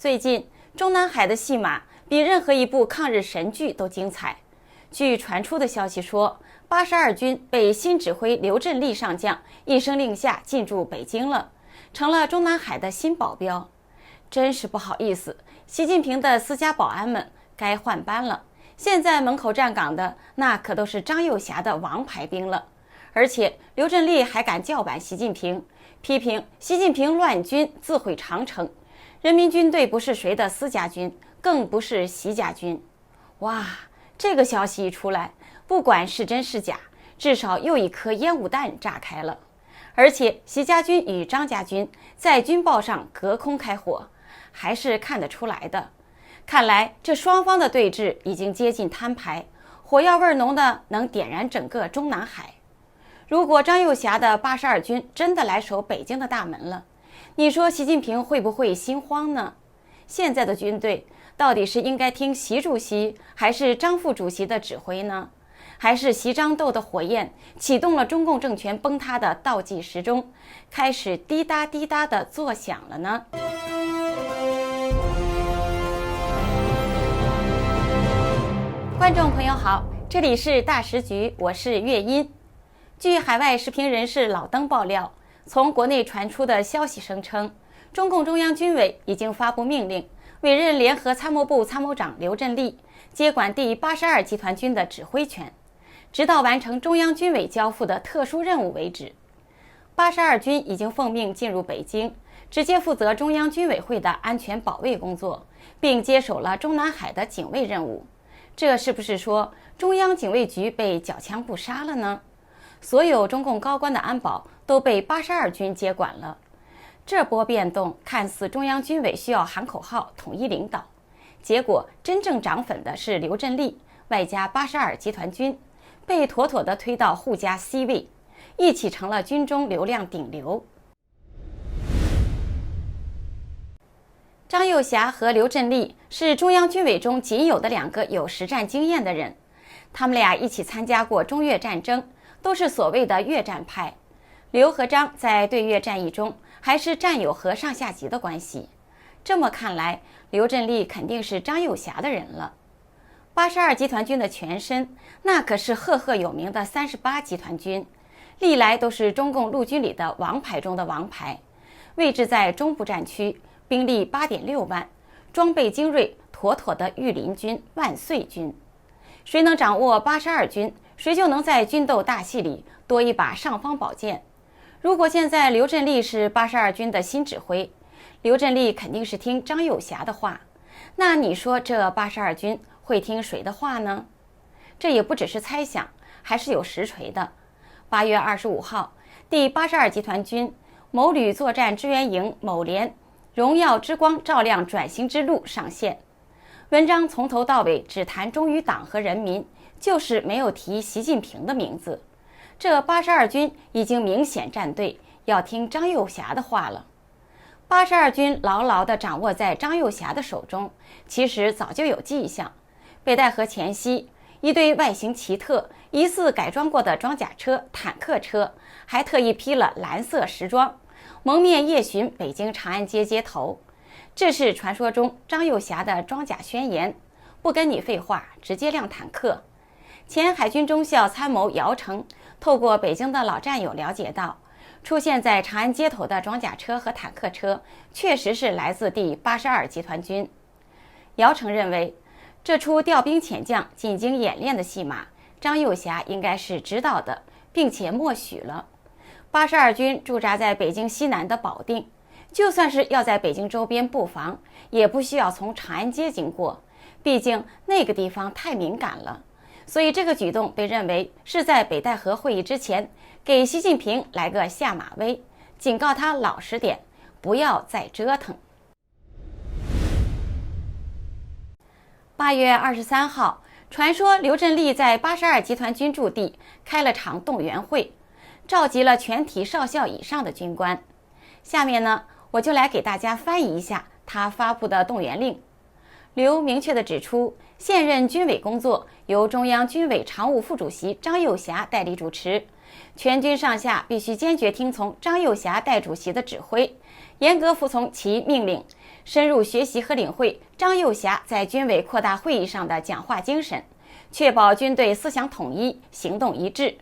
最近，中南海的戏码比任何一部抗日神剧都精彩。据传出的消息说，82军被新指挥刘振立上将一声令下进驻北京了，成了中南海的新保镖。真是不好意思，习近平的私家保安们该换班了。现在门口站岗的那可都是张幼霞的王牌兵了。而且刘振立还敢叫板习近平，批评习近平乱军，自毁长城。人民军队不是谁的私家军，更不是习家军。哇，这个消息一出来，不管是真是假，至少又一颗烟雾弹炸开了。而且习家军与张家军在军报上隔空开火，还是看得出来的。看来这双方的对峙已经接近摊牌，火药味浓的能点燃整个中南海。如果张幼霞的82军真的来守北京的大门了，你说习近平会不会心慌呢？现在的军队到底是应该听习主席还是张副主席的指挥呢？还是习张斗的火焰启动了中共政权崩塌的倒计时钟，开始滴答滴答地作响了呢？观众朋友好，这里是大时局，我是月音。据海外时评人士老登爆料，从国内传出的消息声称，中共中央军委已经发布命令，委任联合参谋部参谋长刘振立接管第82集团军的指挥权，直到完成中央军委交付的特殊任务为止。82军已经奉命进入北京，直接负责中央军委会的安全保卫工作，并接手了中南海的警卫任务。这是不是说中央警卫局被缴枪不杀了呢？所有中共高官的安保都被82军接管了。这波变动看似中央军委需要喊口号统一领导，结果真正涨粉的是刘振立外加82集团军，被妥妥地推到互加 C 位，一起成了军中流量顶流。张幼霞和刘振立是中央军委中仅有的两个有实战经验的人，他们俩一起参加过中越战争，都是所谓的越战派。刘和张在对越战役中还是战友和上下级的关系。这么看来，刘振立肯定是张幼霞的人了。82集团军的前身，那可是赫赫有名的38集团军，历来都是中共陆军里的王牌中的王牌，位置在中部战区，兵力8.6万，装备精锐，妥妥的御林军、万岁军。谁能掌握82军，谁就能在军斗大戏里多一把尚方宝剑。如果现在刘振立是82军的新指挥，刘振立肯定是听张幼霞的话，那你说这82军会听谁的话呢？这也不只是猜想，还是有实锤的。8月25号，第82集团军某旅作战支援营某连荣耀之光照亮转型之路上线。文章从头到尾只谈忠于党和人民，就是没有提习近平的名字。这82军已经明显站队，要听张幼霞的话了。82军牢牢地掌握在张幼霞的手中，其实早就有迹象。北戴河前夕，一堆外形奇特、疑似改装过的装甲车、坦克车，还特意披了蓝色时装，蒙面夜巡北京长安街街头。这是传说中张幼霞的装甲宣言，不跟你废话，直接亮坦克。前海军中校参谋姚成透过北京的老战友了解到，出现在长安街头的装甲车和坦克车确实是来自第82集团军。姚成认为，这出调兵遣将、进京演练的戏码，张幼霞应该是知道的，并且默许了。82军驻扎在北京西南的保定，就算是要在北京周边布防，也不需要从长安街经过，毕竟那个地方太敏感了。所以这个举动被认为是在北戴河会议之前给习近平来个下马威，警告他老实点，不要再折腾。8月23号，传说刘振立在82集团军驻地开了场动员会，召集了全体少校以上的军官。下面呢，我就来给大家翻译一下他发布的动员令。刘明确地指出，现任军委工作由中央军委常务副主席张幼霞代理主持，全军上下必须坚决听从张幼霞代主席的指挥，严格服从其命令，深入学习和领会张幼侠在军委扩大会议上的讲话精神，确保军队思想统一、行动一致。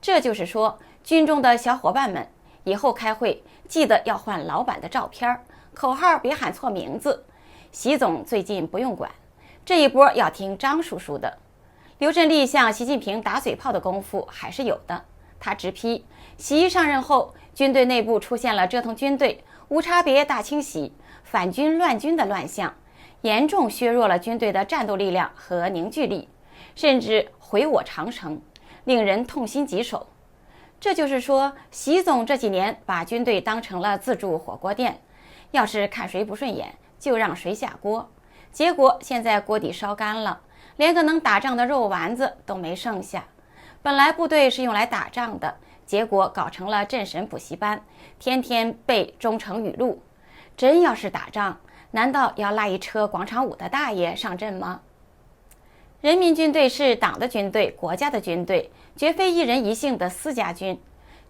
这就是说，军中的小伙伴们，以后开会记得要换老板的照片，口号别喊错名字。习总最近不用管，这一波要听张叔叔的。刘振立向习近平打嘴炮的功夫还是有的。他直批，习一上任后，军队内部出现了折腾军队、无差别大清洗、反军乱军的乱象，严重削弱了军队的战斗力量和凝聚力，甚至毁我长城，令人痛心疾首。这就是说，习总这几年把军队当成了自助火锅店，要是看谁不顺眼，就让谁下锅。结果现在锅底烧干了，连个能打仗的肉丸子都没剩下。本来部队是用来打仗的，结果搞成了政审补习班，天天背忠诚语录。真要是打仗，难道要拉一车广场舞的大爷上阵吗？人民军队是党的军队，国家的军队，绝非一人一姓的私家军。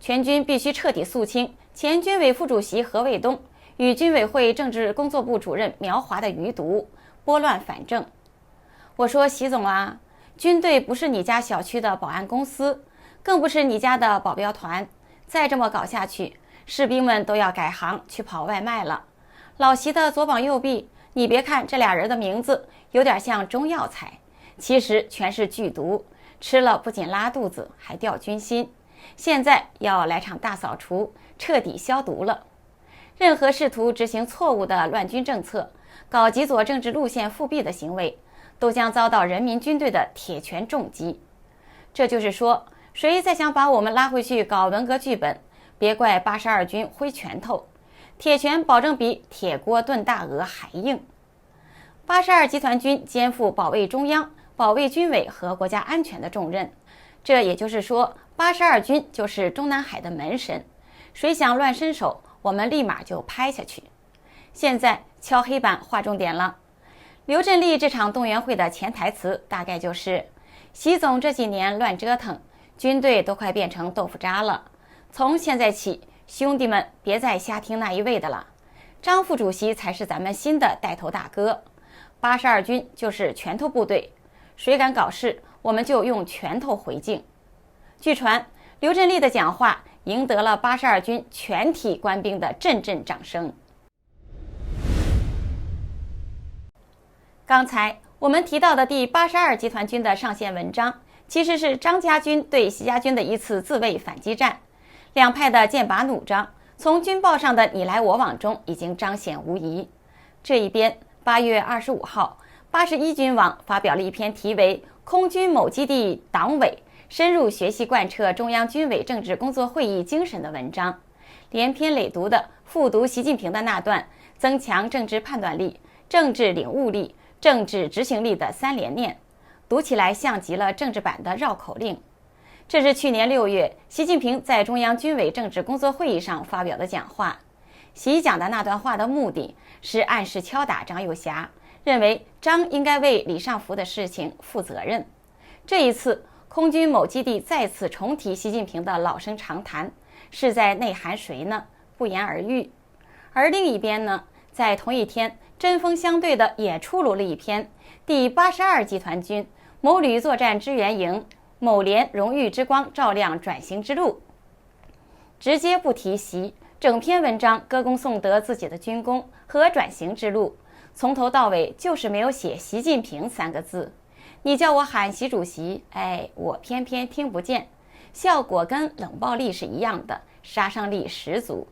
全军必须彻底肃清前军委副主席何卫东与军委会政治工作部主任苗华的余毒，拨乱反正。我说习总啊，军队不是你家小区的保安公司，更不是你家的保镖团，再这么搞下去，士兵们都要改行去跑外卖了。老习的左膀右臂，你别看这俩人的名字有点像中药材，其实全是剧毒，吃了不仅拉肚子，还掉军心。现在要来场大扫除，彻底消毒了。任何试图执行错误的乱军政策、搞极左政治路线复辟的行为，都将遭到人民军队的铁拳重击。这就是说，谁再想把我们拉回去搞文革剧本，别怪82军挥拳头，铁拳保证比铁锅炖大鹅还硬。82集团军肩负保卫中央、保卫军委和国家安全的重任。这也就是说，82军就是中南海的门神，谁想乱伸手，我们立马就拍下去。现在敲黑板划重点了。刘振立这场动员会的潜台词大概就是：习总这几年乱折腾，军队都快变成豆腐渣了。从现在起，兄弟们别再瞎听那一位的了，张副主席才是咱们新的带头大哥。82军就是拳头部队，谁敢搞事，我们就用拳头回敬。据传，刘振立的讲话赢得了82军全体官兵的阵阵掌声。刚才我们提到的第82集团军的上线文章，其实是张家军对习家军的一次自卫反击战。两派的剑拔弩张，从军报上的你来我往中已经彰显无疑。这一边，8月25号，81军网发表了一篇题为《空军某基地党委深入学习贯彻中央军委政治工作会议精神》的文章，连篇累牍地复读习近平的那段增强政治判断力、政治领悟力、政治执行力的3连念，读起来像极了政治版的绕口令。这是去年6月习近平在中央军委政治工作会议上发表的讲话。习讲的那段话的目的是暗示敲打张幼侠，认为张应该为李尚福的事情负责任。这一次，空军某基地再次重提习近平的老生常谈，是在内涵谁呢？不言而喻。而另一边呢，在同一天，针锋相对的也出炉了一篇第82集团军某旅作战支援营某连荣誉之光照亮转型之路，直接不提习，整篇文章歌功颂德自己的军功和转型之路，从头到尾就是没有写习近平3个字。你叫我喊习主席，我偏偏听不见，效果跟冷暴力是一样的，杀伤力十足。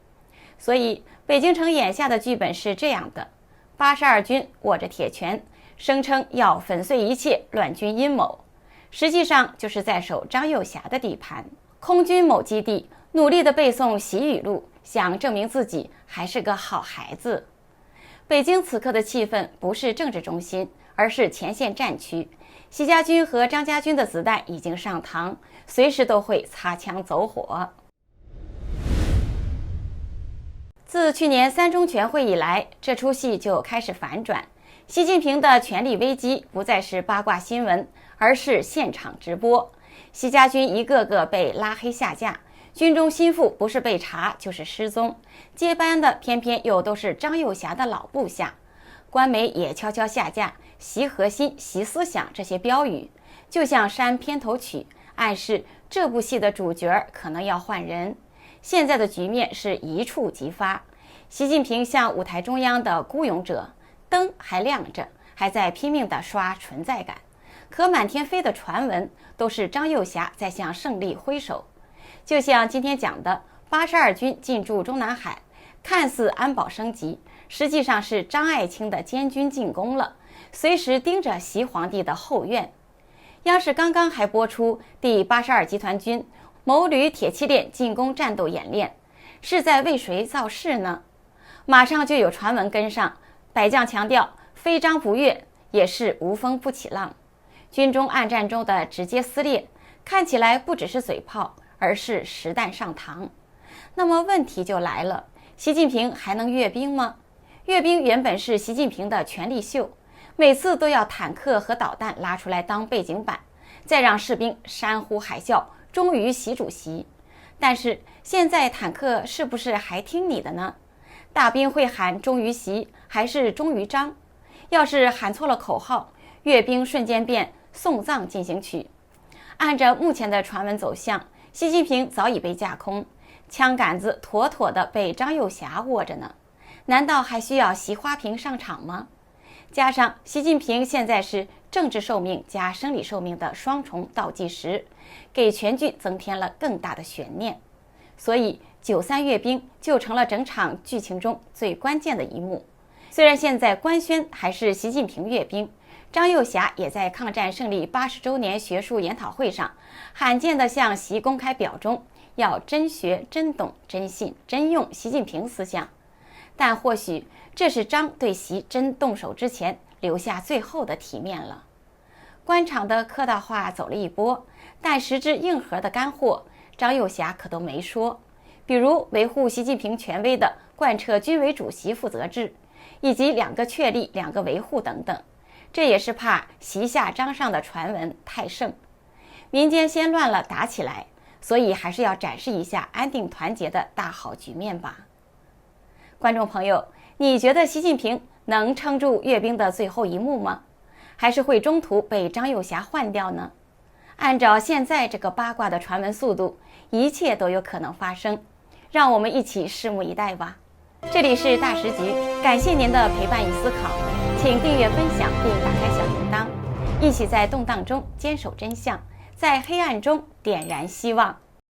所以北京城眼下的剧本是这样的：82军握着铁拳，声称要粉碎一切乱军阴谋，实际上就是在守张幼侠的地盘。空军某基地努力地背诵习语录，想证明自己还是个好孩子。北京此刻的气氛不是政治中心，而是前线战区。习家军和张家军的子弹已经上膛，随时都会擦枪走火。自去年3中全会以来，这出戏就开始反转。习近平的权力危机不再是八卦新闻，而是现场直播。习家军一个个被拉黑下架，军中心腹不是被查就是失踪，接班的偏偏又都是张幼侠的老部下，官媒也悄悄下架习核心、习思想这些标语，就像删片头曲，暗示这部戏的主角可能要换人。现在的局面是一触即发，习近平像舞台中央的孤勇者，灯还亮着，还在拼命地刷存在感，可满天飞的传闻都是张又侠在向胜利挥手。就像今天讲的82军进驻中南海，看似安保升级，实际上是张爱卿的监军进攻了，随时盯着习皇帝的后院。央视刚刚还播出第82集团军某旅铁骑链进攻战斗演练，是在为谁造势呢？马上就有传闻跟上，百将强调非张不阅也是无风不起浪。军中暗战中的直接撕裂，看起来不只是嘴炮，而是实弹上膛。那么问题就来了，习近平还能阅兵吗？阅兵原本是习近平的权力秀，每次都要坦克和导弹拉出来当背景板，再让士兵山呼海啸，忠于习主席。但是现在坦克是不是还听你的呢？大兵会喊忠于习还是忠于张？要是喊错了口号，阅兵瞬间变送葬进行曲。按照目前的传闻走向，习近平早已被架空，枪杆子妥妥的被张又侠握着呢。难道还需要习花瓶上场吗？加上习近平现在是政治寿命加生理寿命的双重倒计时，给全剧增添了更大的悬念。所以93阅兵就成了整场剧情中最关键的一幕。虽然现在官宣还是习近平阅兵，张又侠也在抗战胜利80周年学术研讨会上罕见地向习公开表忠，要真学、真懂、真信、真用习近平思想。但或许这是张对习真动手之前留下最后的体面了。官场的客套话走了一波，但实质硬核的干货，张又侠可都没说。比如维护习近平权威的贯彻军委主席负责制，以及2个确立2个维护等等。这也是怕习下张上的传闻太盛，民间先乱了打起来，所以还是要展示一下安定团结的大好局面吧。观众朋友，你觉得习近平能撑住阅兵的最后一幕吗？还是会中途被张又侠换掉呢？按照现在这个八卦的传闻速度，一切都有可能发生，让我们一起拭目以待吧。这里是大时局，感谢您的陪伴与思考，请订阅分享并打开小铃铛，一起在动荡中坚守真相，在黑暗中点燃希望。